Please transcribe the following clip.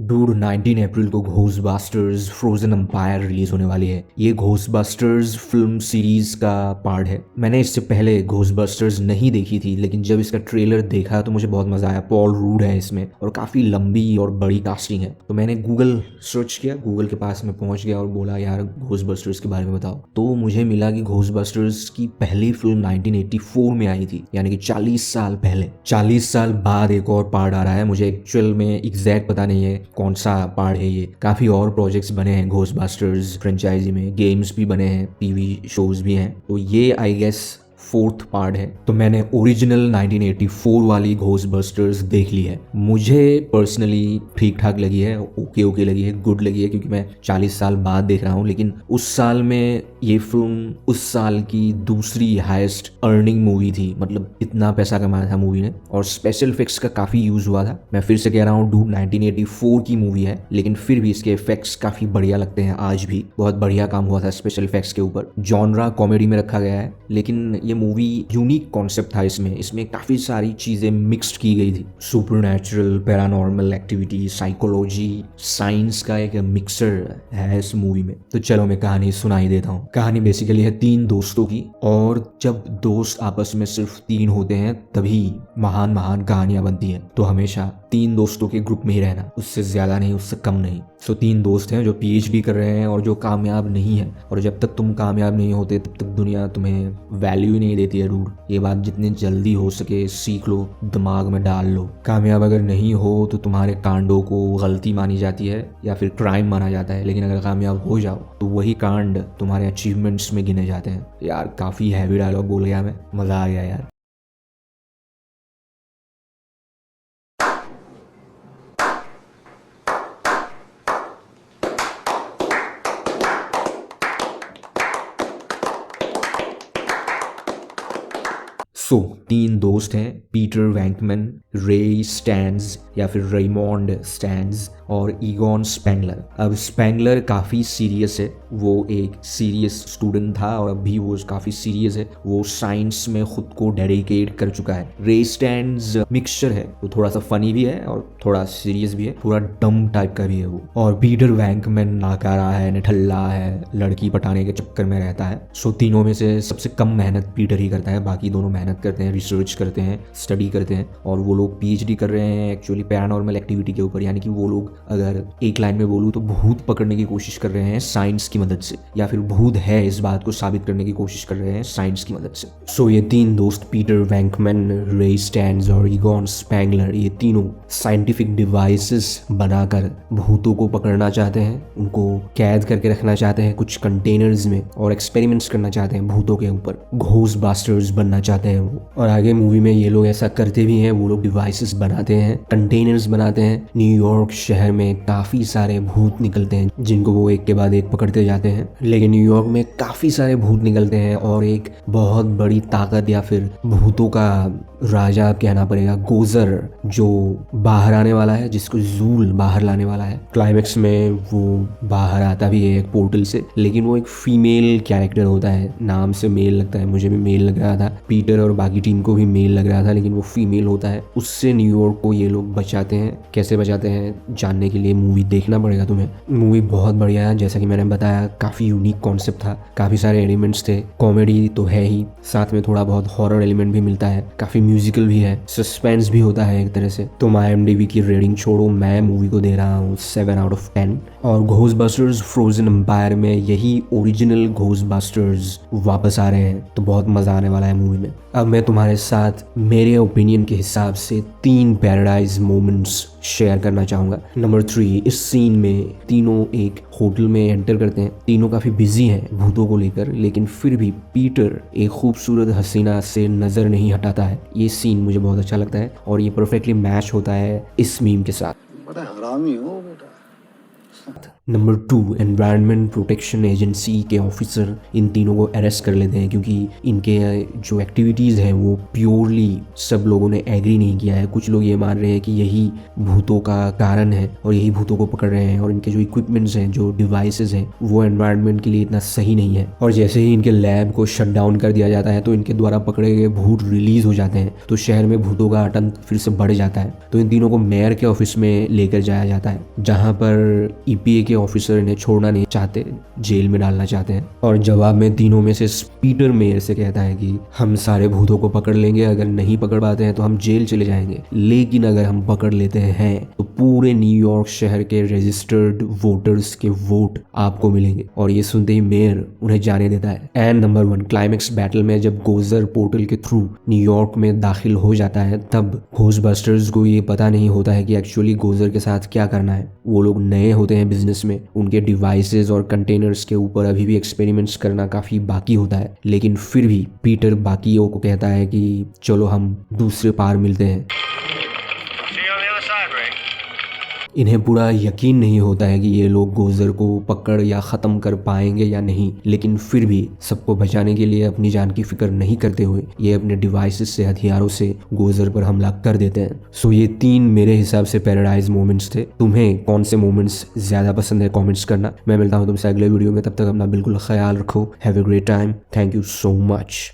Dude 19 अप्रैल को Ghostbusters frozen empire release होने वाली है। ये घोस्टबस्टर्स फिल्म सीरीज का पार्ट है। मैंने इससे पहले घोस्टबस्टर्स नहीं देखी थी, लेकिन जब इसका ट्रेलर देखा तो मुझे बहुत मजा आया। पॉल रूड है इसमें और काफी लंबी और बड़ी कास्टिंग है। तो मैंने गूगल सर्च किया, गूगल के पास में पहुंच गया और बोला यार घोस्टबस्टर्स के बारे में बताओ। तो मुझे मिला कि घोस्टबस्टर्स की पहली फिल्म 1984 में आई थी, यानी कि 40 साल पहले। 40 साल बाद एक और पार्ट आ रहा है। मुझे एक्चुअल में एग्जैक्ट पता नहीं है कौन सा पार्ट है ये। काफी और प्रोजेक्ट्स बने हैं घोस्टबस्टर्स फ्रेंचाइजी में, गेम्स भी बने हैं, टीवी शोज भी हैं। तो ये आई गेस फोर्थ पार्ट है। तो मैंने ओरिजिनल 1984 वाली घोस्टबस्टर्स देख ली है। मुझे पर्सनली ठीक ठाक लगी है, ओके लगी है, गुड लगी है, क्योंकि मैं 40 साल बाद देख रहा हूँ। लेकिन उस साल में ये फिल्म उस साल की दूसरी हाईएस्ट अर्निंग मूवी थी, मतलब इतना पैसा कमाया था मूवी ने। और स्पेशल इफेक्ट्स का काफी यूज हुआ था। मैं फिर से कह रहा हूँ डूड 1984 की मूवी है, लेकिन फिर भी इसके इफेक्ट्स काफी बढ़िया लगते हैं। आज भी बहुत बढ़िया काम हुआ था स्पेशल इफेक्ट्स के ऊपर। जॉनरा कॉमेडी में रखा गया है, लेकिन ये मूवी यूनिक कॉन्सेप्ट था। इसमें काफी सारी चीजें मिक्स्ड की गई थी। Supernatural, paranormal activity, psychology, science का एक मिक्सर है इस मूवी में। तो चलो मैं कहानी सुनाई देता हूँ। कहानी बेसिकली है 3 दोस्तों की, और जब दोस्त आपस में सिर्फ 3 होते हैं तभी महान महान कहानियां बनती हैं। तो हमेशा 3 दोस्तों के ग्रुप में ही रहना, उससे ज्यादा नहीं, उससे कम नहीं। सो 3 दोस्त हैं जो पीएचडी कर रहे हैं और जो कामयाब नहीं है। और जब तक तुम कामयाब नहीं होते तब तक दुनिया तुम्हें वैल्यू ही नहीं देती है। रूड, ये बात जितनी जल्दी हो सके सीख लो, दिमाग में डाल लो। कामयाब अगर नहीं हो तो तुम्हारे कांडों को गलती मानी जाती है या फिर क्राइम माना जाता है, लेकिन अगर कामयाब हो जाओ तो वही कांड तुम्हारे अचीवमेंट्स में गिने जाते हैं। यार काफी हैवी डायलॉग बोल गया मैं, मजा आ गया यार। सो 3 दोस्त हैं, पीटर वैंकमैन, रे स्टैन्स या फिर रेमोंड स्टैन्स और ईगॉन स्पेंगलर। अब स्पेंगलर काफ़ी सीरियस है, वो एक सीरियस स्टूडेंट था और अभी वो काफ़ी सीरियस है। वो साइंस में खुद को डेडिकेट कर चुका है। रे स्टैन्स मिक्सचर है, वो थोड़ा सा फनी भी है और थोड़ा सीरियस भी है, थोड़ा डम टाइप का भी है वो। और पीटर वैंकमैन नाकारा है, निठल्ला है, लड़की पटाने के चक्कर में रहता है। सो तीनों में से सबसे कम मेहनत पीटर ही करता है, बाकी दोनों मेहनत करते हैं, रिसर्च करते हैं, स्टडी करते हैं। और वो लोग पीएचडी कर रहे हैं एक्चुअली पैरानॉर्मल एक्टिविटी के ऊपर, यानी कि वो लोग अगर एक लाइन में बोलूँ तो भूत पकड़ने की कोशिश कर रहे हैं साइंस की मदद से, या फिर भूत है इस बात को साबित करने की कोशिश कर रहे हैं साइंस की मदद से। सो ये 3 दोस्त पीटर वैंकमैन, रे स्टैन्स और ईगॉन स्पेंगलर, ये तीनों साइंटिफिक डिवाइसेस बनाकर भूतों को पकड़ना चाहते हैं, उनको कैद करके रखना चाहते हैं कुछ कंटेनर्स में, और एक्सपेरिमेंट्स करना चाहते हैं भूतों के ऊपर। घोस्टबस्टर्स बनना चाहते हैं वो। और आगे मूवी में ये लोग ऐसा करते भी हैं, वो लोग डिवाइसेस बनाते हैं, कंटेनर्स बनाते हैं। न्यूयॉर्क शहर में काफी सारे भूत निकलते हैं जिनको वो एक के बाद एक पकड़ते जाते हैं। लेकिन न्यूयॉर्क में काफी सारे भूत निकलते हैं और एक बहुत बड़ी ताकत या फिर भूतों का राजा कहना पड़ेगा, गोजर, जो बाहर आने वाला है, जिसको जूल बाहर लाने वाला है। क्लाइमेक्स में वो बाहर आता भी है एक पोर्टल से, लेकिन वो एक फीमेल कैरेक्टर होता है। नाम से मेल लगता है, मुझे भी मेल लग रहा था, पीटर और बाकी टीम को भी मेल लग रहा था, लेकिन वो फीमेल होता है। उससे न्यूयॉर्क को ये लोग बचाते हैं। कैसे बचाते हैं जानने के लिए मूवी देखना पड़ेगा तुम्हें। मूवी बहुत बढ़िया है, जैसा कि मैंने बताया काफी यूनिक कॉन्सेप्ट था, काफी सारे एलिमेंट्स थे। कॉमेडी तो है ही, साथ में थोड़ा बहुत हॉरर एलिमेंट भी मिलता है, काफी म्यूजिकल भी है, सस्पेंस भी होता है एक तरह से। तो IMDb की रेटिंग छोड़ो, मैं मूवी को दे रहा हूँ 7 आउट ऑफ 10। और घोस्टबस्टर्स फ्रोजन एम्पायर में यही ओरिजिनल घोस्टबस्टर्स वापस आ रहे हैं, तो बहुत मजा आने वाला है मूवी में। अब मैं तुम्हारे साथ मेरे ओपिनियन के हिसाब से 3 पैराडाइज मोमेंट्स शेयर करना चाहूँगा। नंबर 3, इस सीन में तीनों एक होटल में एंटर करते हैं। तीनों काफ़ी बिजी हैं भूतों को लेकर, लेकिन फिर भी पीटर एक खूबसूरत हसीना से नज़र नहीं हटाता है। ये सीन मुझे बहुत अच्छा लगता है और ये परफेक्टली मैच होता है इस मीम के साथ। बड़ा हरामी हो बेटा। नंबर 2, एनवायरनमेंट प्रोटेक्शन एजेंसी के ऑफिसर इन तीनों को अरेस्ट कर लेते हैं क्योंकि इनके जो एक्टिविटीज़ हैं वो प्योरली सब लोगों ने एग्री नहीं किया है। कुछ लोग ये मान रहे हैं कि यही भूतों का कारण है और यही भूतों को पकड़ रहे हैं, और इनके जो इक्विपमेंट्स हैं, जो डिवाइसेस हैं, वो एनवायरनमेंट के लिए इतना सही नहीं है। और जैसे ही इनके लैब को शट डाउन कर दिया जाता है तो इनके द्वारा पकड़े गए भूत रिलीज हो जाते हैं, तो शहर में भूतों का आतंक फिर से बढ़ जाता है। तो इन तीनों को मेयर के ऑफिस में लेकर जाया जाता है, जहाँ पर ईपीए के ऑफिसर इन्हें छोड़ना नहीं चाहते, जेल में डालना चाहते हैं। और जवाब में तीनों में से पीटर मेयर से कहता है कि हम सारे भूतों को पकड़ लेंगे, अगर नहीं पकड़ पाते हैं तो हम जेल चले जाएंगे, लेकिन अगर हम पकड़ लेते हैं तो पूरे न्यूयॉर्क शहर के रजिस्टर्ड वोटर्स के वोट आपको मिलेंगे। और ये सुनते ही मेयर उन्हें जाने देता है। एंड नंबर 1, क्लाइमेक्स बैटल में जब गोजर पोर्टल के थ्रू न्यूयॉर्क में दाखिल हो जाता है, तब घोस्टबस्टर्स को ये पता नहीं होता है कि एक्चुअली गोजर के साथ क्या करना है। वो लोग नए होते हैं बिजनेस में, उनके डिवाइसेस और कंटेनर्स के ऊपर अभी भी एक्सपेरिमेंट्स करना काफ़ी बाकी होता है, लेकिन फिर भी पीटर बाकियों को कहता है कि चलो हम दूसरे पार मिलते हैं। इन्हें पूरा यकीन नहीं होता है कि ये लोग गोजर को पकड़ या ख़त्म कर पाएंगे या नहीं, लेकिन फिर भी सबको बचाने के लिए अपनी जान की फिक्र नहीं करते हुए ये अपने डिवाइसेस से, हथियारों से गोजर पर हमला कर देते हैं। सो ये 3 मेरे हिसाब से पैराडाइज मोमेंट्स थे। तुम्हें कौन से मोमेंट्स ज़्यादा पसंद है कॉमेंट्स करना। मैं मिलता हूँ तुमसे अगले वीडियो में, तब तक अपना बिल्कुल ख्याल रखो। Have a great time. Thank you so much.